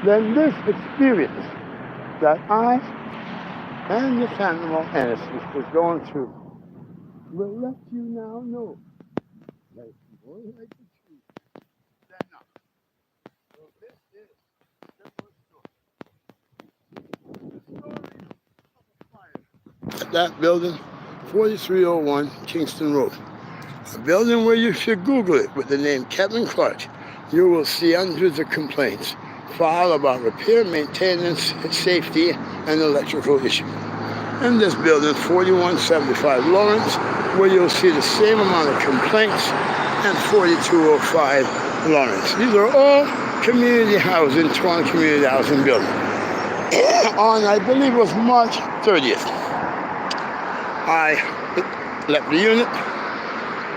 then this experience that I and Miss Animal Hennessy is going through will let you now know that if you don't like the truth, then not. So this is the first story. The story of a fire. At that building, 4301 Kingston Road. A building where you should Google it with the name Kevin Clark. You will see hundreds of complaints filed about repair, maintenance, safety, and electrical issues. In this building, 4175 Lawrence, where you'll see the same amount of complaints, and 4205 Lawrence. These are all community housing, Toronto community housing buildings. On, I believe it was March 30th, I left the unit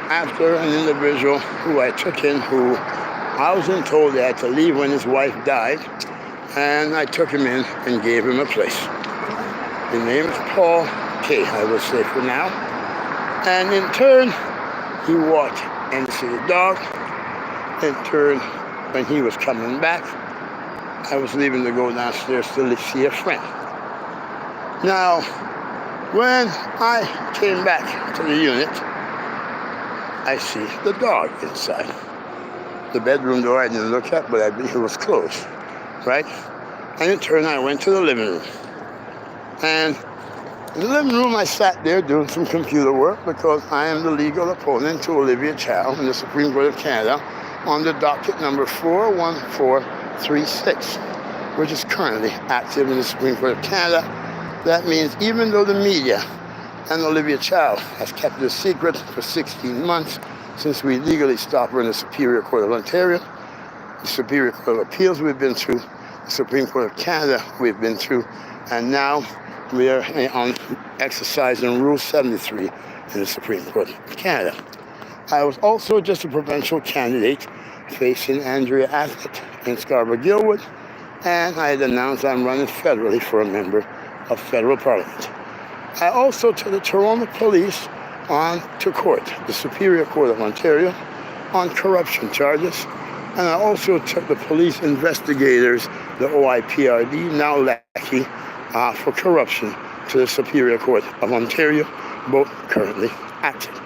after an individual who I took in, who I was told he had to leave when his wife died, and I took him in and gave him a place. His name is Paul K., I will say for now. And in turn, he walked in to see the dog. In turn, when he was coming back, I was leaving to go downstairs to see a friend. Now, when I came back to the unit, I see the dog inside. The bedroom door I didn't look at, but I believe it was closed, right? And in turn, I went to the living room. And in the living room, I sat there doing some computer work because I am the legal opponent to Olivia Chow in the Supreme Court of Canada on the docket number 41436, which is currently active in the Supreme Court of Canada. That means even though the media and Olivia Chow has kept it a secret for 16 months since we legally stopped her in the Superior Court of Ontario, the Superior Court of Appeals we've been through, the Supreme Court of Canada we've been through, and now we are on exercising Rule 73 in the Supreme Court of Canada. I was also just a provincial candidate facing Andrea Athlet in Scarborough-Guildwood, and I had announced I'm running federally for a member of federal parliament. I also took the Toronto Police on to court, the Superior Court of Ontario, on corruption charges, and I also took the police investigators, the OIPRD, now Lackey, for corruption to the Superior Court of Ontario, both currently active.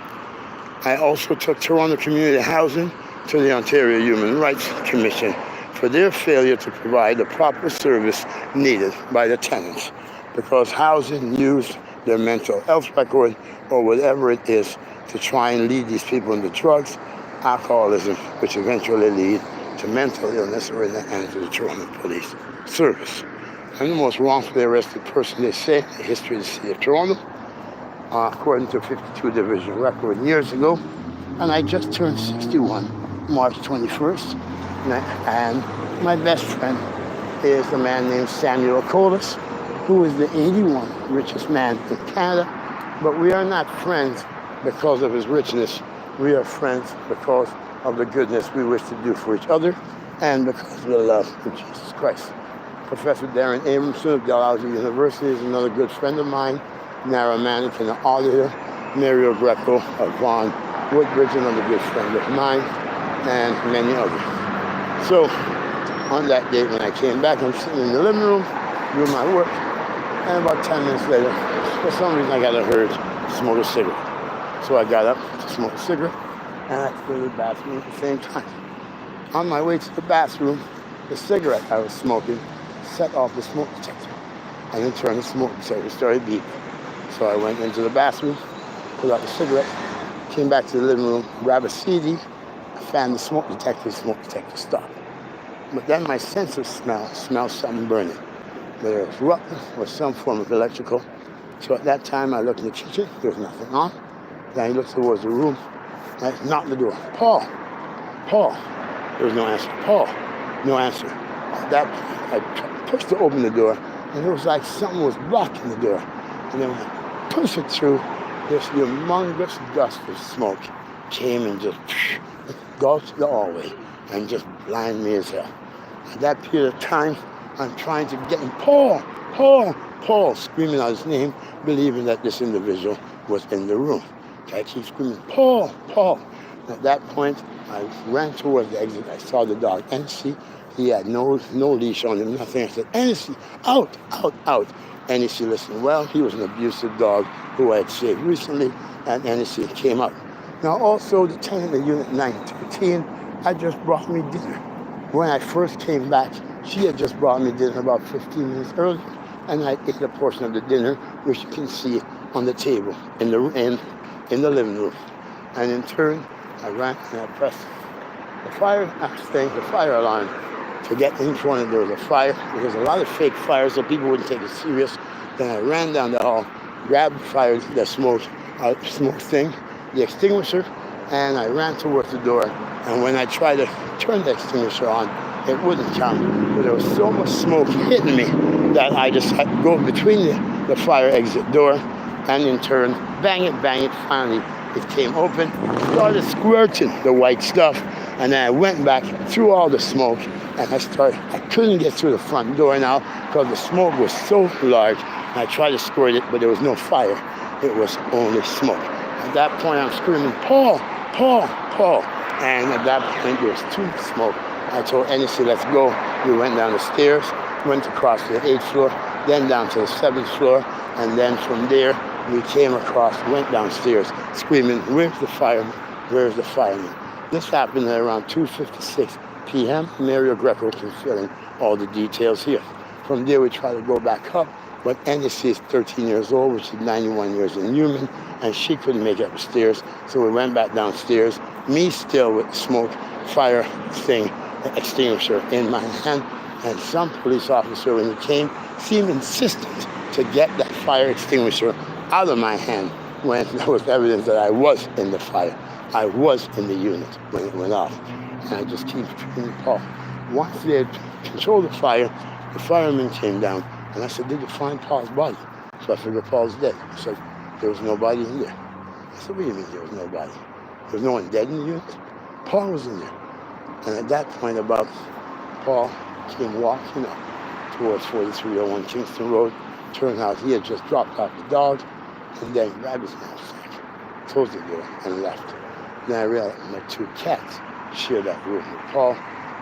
I also took Toronto Community Housing to the Ontario Human Rights Commission for their failure to provide the proper service needed by the tenants, because housing used their mental health record or whatever it is to try and lead these people into drugs, alcoholism, which eventually lead to mental illness or in the hands of the Toronto Police Service. I'm the most wrongfully arrested person, they say, in the history of the city of Toronto, according to a 52 division record years ago. And I just turned 61, March 21st. And my best friend is a man named Samuel Colas, who is the 81st richest man in Canada. But we are not friends because of his richness. We are friends because of the goodness we wish to do for each other and because of the love of Jesus Christ. Professor Darren Abramson of Dalhousie University is another good friend of mine. Nara Manick, an auditor. Mario Greco of Vaughan Woodbridge, another good friend of mine, and many others. So on that date when I came back, I'm sitting in the living room doing my work, and about 10 minutes later, for some reason I got a urge to smoke a cigarette. So I got up to smoke a cigarette, and I flew to the bathroom at the same time. On my way to the bathroom, the cigarette I was smoking set off the smoke detector, and in turn the smoke detector started beeping. So I went into the bathroom, pulled out the cigarette, came back to the living room, grabbed a CD, fanned the smoke detector stopped. But then my sense of smelled something burning, whether it was rotten or some form of electrical. So at that time I looked in the kitchen, there was nothing on. Then I looked towards the room, I knocked on the door. Paul. There was no answer. Paul, no answer. At that point, I pushed to open the door, and it was like something was blocking the door. And then when I pushed it through, this humongous gust of smoke came and just engulfed the hallway and just blinded me as hell. At that period of time, I'm trying to get him, Paul, screaming out his name, believing that this individual was in the room. I keep screaming, Paul. At that point, I ran towards the exit. I saw the dog Hennessy, He had no leash on him, nothing. I said, Hennessy, out, out, out. Hennessy listened. Well, he was an abusive dog who I had saved recently, and Hennessy came up. Now, also, the tenant of Unit 913 had just brought me dinner. When I first came back, she had just brought me dinner about 15 minutes earlier, and I ate a portion of the dinner, which you can see on the table in the living room. And in turn, I ran and I pressed the fire alarm to get in front of there was a fire. There was a lot of fake fires, so people wouldn't take it serious. Then I ran down the hall, grabbed the smoke thing, the extinguisher, and I ran towards the door. And when I tried to turn the extinguisher on, it wouldn't come. But there was so much smoke hitting me that I just had to go between the fire exit door, and in turn, bang it, finally it came open, started squirting the white stuff, and then I went back through all the smoke, and I couldn't get through the front door now because the smoke was so large. I tried to squirt it, but there was no fire. It was only smoke. At that point, I'm screaming, Paul, Paul, Paul. And at that point, there was too much smoke. I told Hennessy, let's go. We went down the stairs, went across to the 8th floor, then down to the 7th floor, and then from there, we came across, went downstairs, screaming, where's the fireman? Where's the fireman? This happened at around 2:56 p.m. Mario Greco can fill in all the details here. From there, we tried to go back up, but Hennessy is 13 years old, which is 91 years in human, and she couldn't make it upstairs, so we went back downstairs, me still with the smoke fire thing, extinguisher in my hand, and some police officer, when he came, seemed insistent to get that fire extinguisher out of my hand when there was evidence that I was in the fire. I was in the unit when it went off. And I just keep screaming, Paul. Once they had controlled the fire, the fireman came down, and I said, did you find Paul's body? So I figured Paul's dead. He said, there was nobody in there. I said, what do you mean there was nobody? There was no one dead in the unit? Paul was in there. And at that point, Paul came walking up towards 4301 Kingston Road. Turned out he had just dropped off the dog, and then grabbed his knapsack, closed the door, and left. Then I realized my 2 cats shared that room with Paul,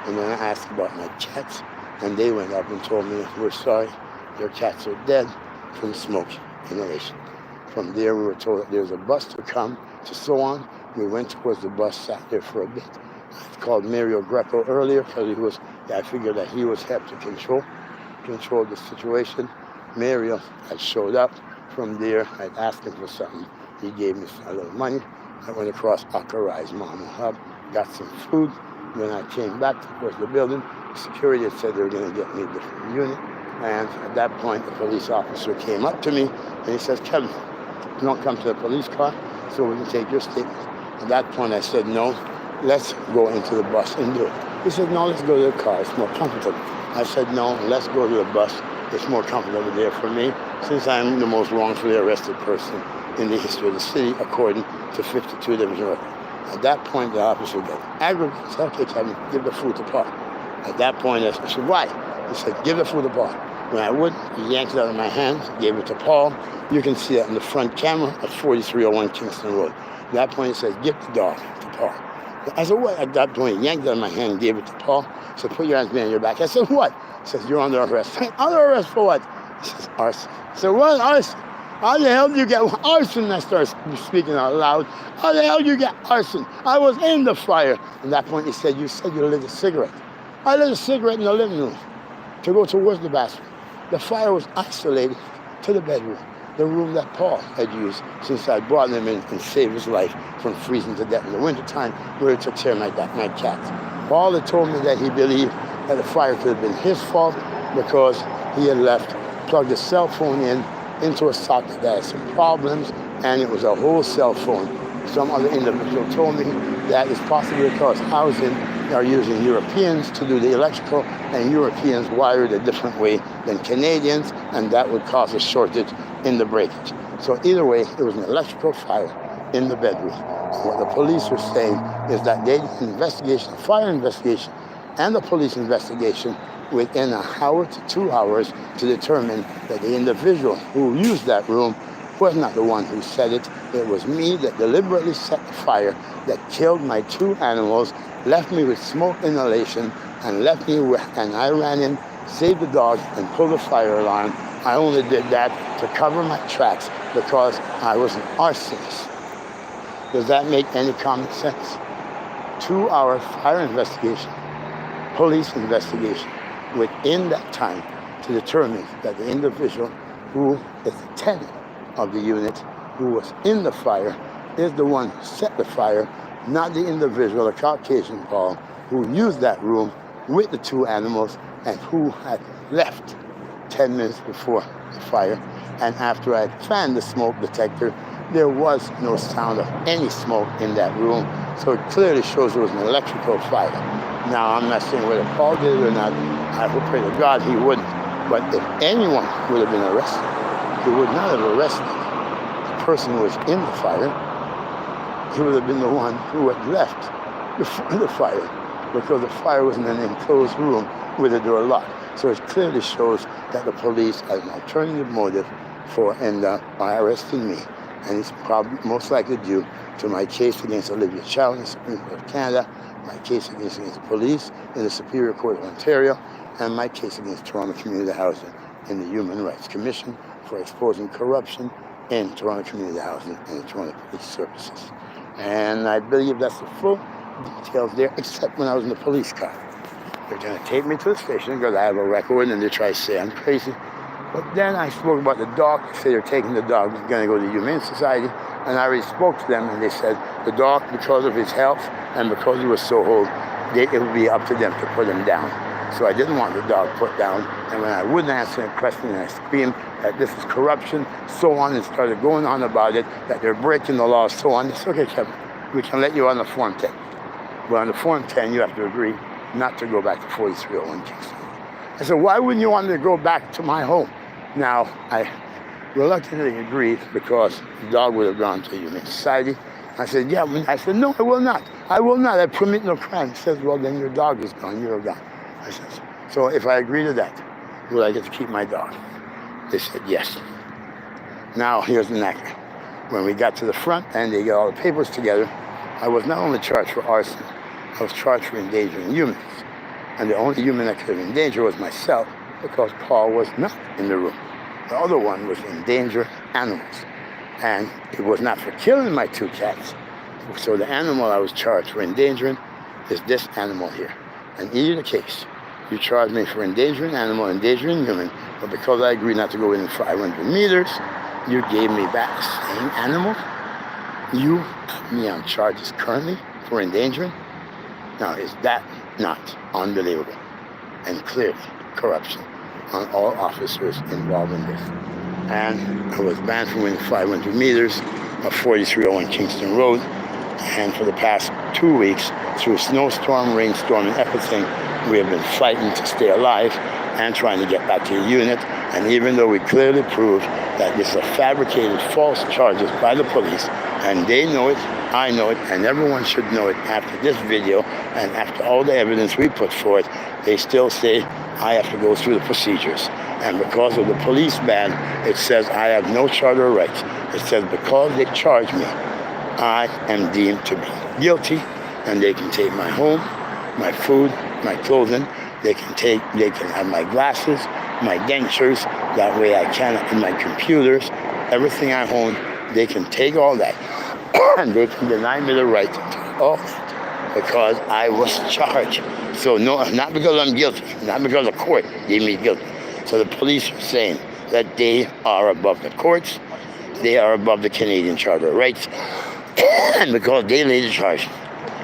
and then I asked about my cats, and they went up and told me, we're sorry, your cats are dead from smoke inhalation. From there, we were told that there was a bus to come to so on. We went towards the bus, sat there for a bit. I called Mario Greco earlier because I figured that he was helped to control the situation. Mario had showed up. From there, I'd asked him for something. He gave me a little money. I went across Authorized Mama Hub, got some food. When I came back towards the building, security had said they were going to get me a different unit. And at that point, the police officer came up to me, and he says, Kevin, you don't come to the police car, so we can take your statement. At that point, I said, no, let's go into the bus and do it. He said, no, let's go to the car. It's more comfortable. I said, no, let's go to the bus. It's more comfortable there for me, since I'm the most wrongfully arrested person in the history of the city, according to 52 Division record. At that point, the officer got aggravated. He said, okay, Kevin, give the food to Paul. At that point, I said, why? He said, give the food to Paul. When I would, he yanked it out of my hands, gave it to Paul. You can see that in the front camera at 4301 Kingston Road. At that point, he says, give the dog to Paul. I said, what? At that point, he yanked it out of my hand and gave it to Paul. He said, put your hands behind your back. I said, what? He says, you're under arrest. I said, under arrest for what? He says, arson. I said, what? Arson? How the hell do you get arson? I started speaking out loud. How the hell do you get arson? I was in the fire. At that point, he said, you lit a cigarette. I lit a cigarette in the living room to go towards the bathroom. The fire was isolated to the bedroom, the room that Paul had used since I brought him in and saved his life from freezing to death in the wintertime, where he took care of my cats. Paul had told me that he believed that the fire could have been his fault because he had plugged his cell phone into a socket that had some problems, and it was a whole cell phone. Some other individual told me that it's possibly because housing are using Europeans to do the electrical, and Europeans wired a different way than Canadians, and that would cause a shortage in the breakage. So either way, it was an electrical fire in the bedroom. What the police were saying is that they did an investigation, a fire investigation, and a police investigation within an hour to 2 hours to determine that the individual who used that room was not the one who set it. It was me that deliberately set the fire that killed my 2 animals, left me with smoke inhalation, and left me and I ran in, saved the dog, and pulled the fire alarm. I only did that to cover my tracks because I was an arsonist. Does that make any common sense? 2-hour fire investigation, police investigation, within that time to determine that the individual who is the tenant of the unit, who was in the fire, is the one who set the fire, not the individual, the Caucasian Paul, who used that room with the 2 animals and who had left 10 minutes before the fire. And after I had fanned the smoke detector, there was no sound of any smoke in that room. So it clearly shows it was an electrical fire. Now, I'm not saying whether Paul did it or not. I would pray to God he wouldn't. But if anyone would have been arrested, he would not have arrested the person who was in the fire. He would have been the one who had left before the fire, because the fire was in an enclosed room with the door locked. So it clearly shows that the police had an alternative motive for arresting me. And it's probably most likely due to my case against Olivia Chow in the Supreme Court of Canada, my case against the police in the Superior Court of Ontario, and my case against Toronto Community Housing in the Human Rights Commission for exposing corruption in Toronto Community Housing and the Toronto Police Services. And I believe that's the full details there, except when I was in the police car. They're going to take me to the station because I have a record, and they try to say I'm crazy. But then I spoke about the dog. They say they're taking the dog. He's going to go to the Humane Society. And I already spoke to them, and they said the dog, because of his health and because he was so old, it would be up to them to put him down. So I didn't want the dog put down. And when I wouldn't answer a question, and I screamed that this is corruption, so on, and started going on about it, that they're breaking the law, so on. They said, okay, Kevin, we can let you on the Form 10. But on the Form 10, you have to agree not to go back to 4301 Kingston. I said, why wouldn't you want me to go back to my home? Now, I reluctantly agreed because the dog would have gone to the Humane Society. I said, yeah. I said, no, I will not. I will not. I permit no crime. He says, well, then your dog is gone. You're gone. I said, so if I agree to that, will I get to keep my dog? They said, yes. Now, here's the knacker. When we got to the front and they got all the papers together, I was not only charged for arson, I was charged for endangering humans. And the only human that could have endangered was myself, because Paul was not in the room. The other one was endanger animals. And it was not for killing my 2 cats. So the animal I was charged for endangering is this animal here. And in either case, you charged me for endangering animal, endangering human, but because I agreed not to go within 500 meters, you gave me back the same animal. You put me on charges currently for endangering. Now, is that not unbelievable and clearly corruption on all officers involved in this? And I was banned from within 500 meters of 4301 Kingston Road. And for the past 2 weeks, through snowstorm, rainstorm, and everything, we have been fighting to stay alive and trying to get back to the unit. And even though we clearly proved that this is a fabricated false charges by the police, and they know it, I know it, and everyone should know it after this video and after all the evidence we put forth, they still say I have to go through the procedures. And because of the police ban, it says I have no charter rights. It says because they charge me, I am deemed to be guilty, and they can take my home, my food, my clothing. They can have my glasses, my dentures. That way I cannot, in my computers, everything I own, they can take all that. And they can deny me the right to take all that because I was charged. So no, not because I'm guilty, not because the court gave me guilty. So the police are saying that they are above the courts, they are above the Canadian Charter of Rights, and because they laid the charge,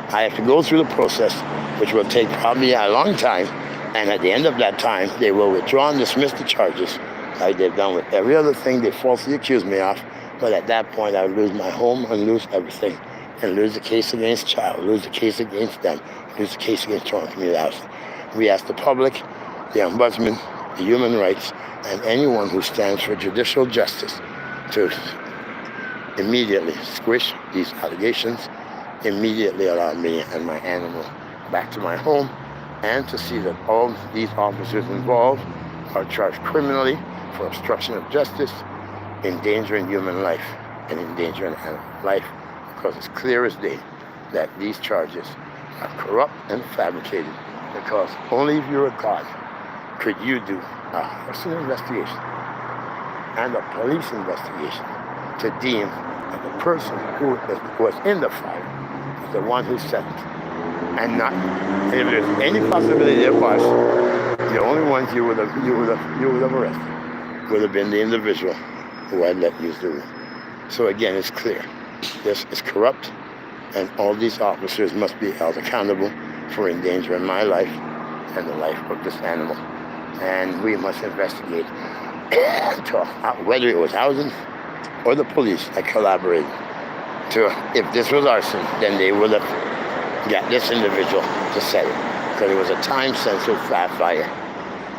I have to go through the process, which will take probably a long time, and at the end of that time, they will withdraw and dismiss the charges, like they've done with every other thing they falsely accused me of. But at that point, I would lose my home and lose everything, and lose the case against Child, lose the case against them, lose the case against Toronto Community Housing. We ask the public, the Ombudsman, the Human Rights, and anyone who stands for judicial justice to immediately squish these allegations, immediately allow me and my animal back to my home, and to see that all these officers involved are charged criminally for obstruction of justice, endangering human life, and endangering animal life, because it's clear as day that these charges are corrupt and fabricated Because only if you're a God could you do a personal investigation and a police investigation to deem that the person who was in the fire is the one who set it. And not, and if there's any possibility there was, the only ones you would have arrested would have been the individual who had let use the room. So again, it's clear. This is corrupt, and all these officers must be held accountable for endangering my life and the life of this animal. And we must investigate whether it was housing or the police that collaborated. If this was arson, then they would have got this individual to set it, because it was a time-sensitive fire,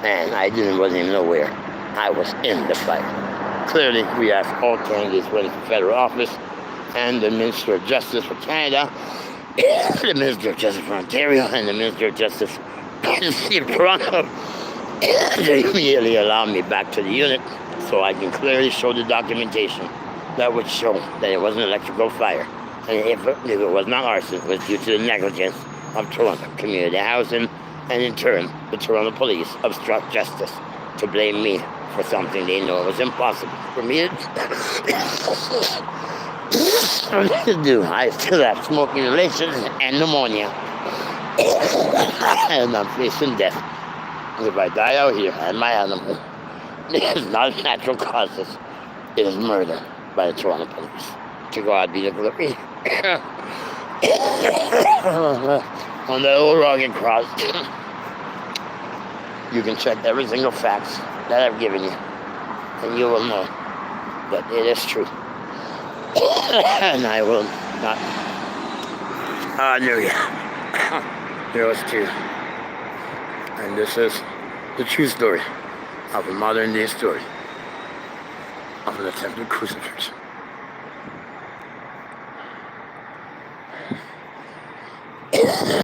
and I wasn't even aware I was in the fire. Clearly, we have all candidates running for federal office, and the Minister of Justice for Canada, the Minister of Justice for Ontario, and the Minister of Justice in the City of Toronto. They immediately allowed me back to the unit so I can clearly show the documentation that would show that it was an electrical fire. And if it was not arson, it was due to the negligence of Toronto Community Housing, and in turn, the Toronto Police obstruct justice to blame me for something they know was impossible for me to do. I still have smoking relations and pneumonia, and I'm facing death. If I die out here and my animal, it is not natural causes. It is murder by the Toronto Police. To God be the glory. On the old rugged cross, you can check every single fact that I've given you, and you will know that it is true. And I will not. Hallelujah. There was two. And this is the true story of a modern day story of an attempted crucifixion.